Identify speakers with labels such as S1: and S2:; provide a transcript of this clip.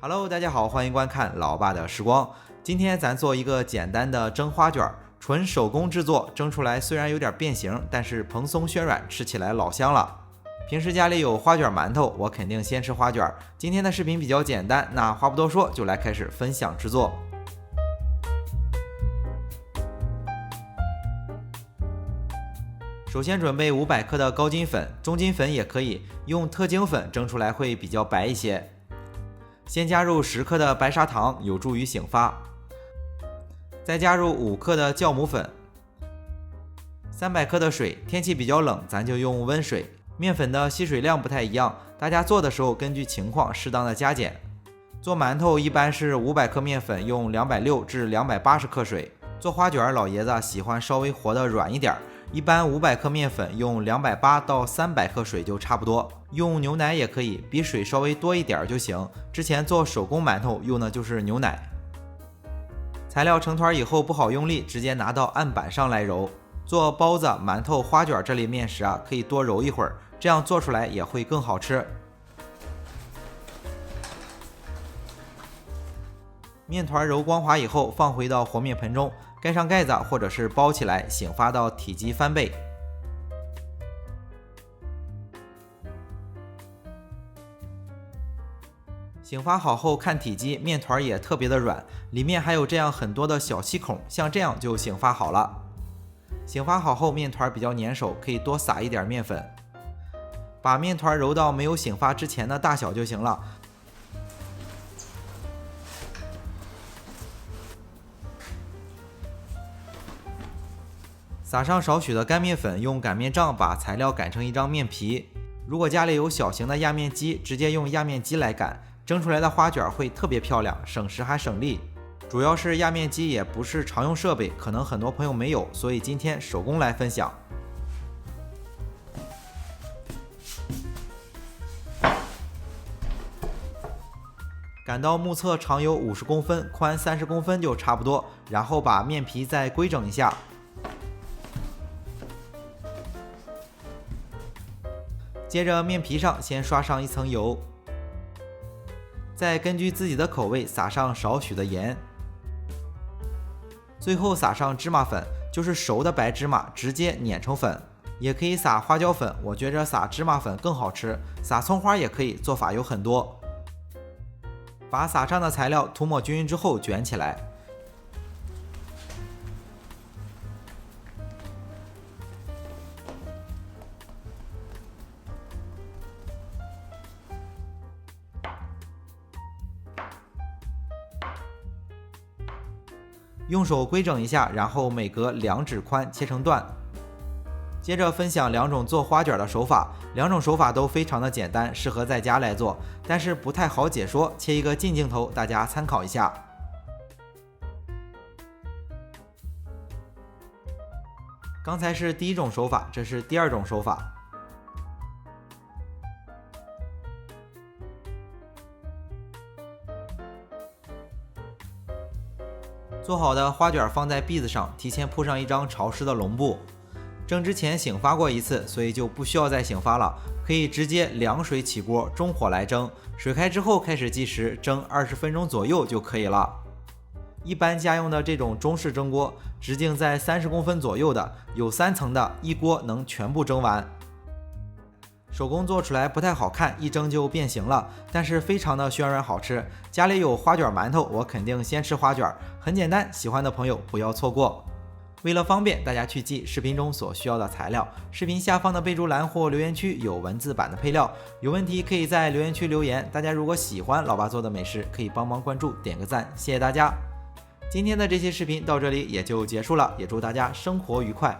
S1: Hello， 大家好，欢迎观看老爸的时光。今天咱做一个简单的蒸花卷，纯手工制作，蒸出来虽然有点变形，但是蓬松暄软，吃起来老香了。平时家里有花卷馒头，我肯定先吃花卷。今天的视频比较简单，那话不多说，就来开始分享制作。首先准备500克的高筋粉，中筋粉也可以，用特精粉蒸出来会比较白一些。先加入10克的白砂糖，有助于醒发。再加入5克的酵母粉，300克的水，天气比较冷，咱就用温水。面粉的吸水量不太一样，大家做的时候根据情况适当的加减。做馒头一般是500克面粉用260至280克水。做花卷老爷子喜欢稍微和的软一点，一般500克面粉用280到300克水就差不多。用牛奶也可以，比水稍微多一点就行。之前做手工馒头用的就是牛奶。材料成团以后不好用力，直接拿到案板上来揉。做包子、馒头、花卷这类面食可以多揉一会儿，这样做出来也会更好吃。面团揉光滑以后，放回到和面盆中，盖上盖子或者是包起来，醒发到体积翻倍。醒发好后看体积，面团也特别的软，里面还有这样很多的小细孔，像这样就醒发好了。醒发好后面团比较粘手，可以多撒一点面粉，把面团揉到没有醒发之前的大小就行了。撒上少许的干面粉，用擀面杖把材料擀成一张面皮。如果家里有小型的压面机，直接用压面机来擀，蒸出来的花卷会特别漂亮，省时还省力。主要是压面机也不是常用设备，可能很多朋友没有，所以今天手工来分享。擀到目测长有50公分，宽30公分就差不多，然后把面皮再规整一下。接着面皮上先刷上一层油，再根据自己的口味撒上少许的盐，最后撒上芝麻粉，就是熟的白芝麻，直接碾成粉。也可以撒花椒粉，我觉着撒芝麻粉更好吃，撒葱花也可以，做法有很多。把撒上的材料涂抹均匀之后卷起来。用手规整一下，然后每隔2指宽切成段。接着分享2种做花卷的手法，2种手法都非常的简单，适合在家来做，但是不太好解说，切一个近镜头，大家参考一下。刚才是第1种手法，这是第2种手法。做好的花卷放在篦子上，提前铺上一张潮湿的笼布。蒸之前醒发过一次，所以就不需要再醒发了，可以直接凉水起锅，中火来蒸。水开之后开始计时，蒸20分钟左右就可以了。一般家用的这种中式蒸锅，直径在30公分左右的，有3层的，一锅能全部蒸完。手工做出来不太好看，一蒸就变形了，但是非常的暄软好吃。家里有花卷馒头，我肯定先吃花卷，很简单，喜欢的朋友不要错过。为了方便大家去记视频中所需要的材料，视频下方的备注栏或留言区有文字版的配料，有问题可以在留言区留言。大家如果喜欢老爸做的美食，可以帮忙关注点个赞，谢谢大家。今天的这些视频到这里也就结束了，也祝大家生活愉快。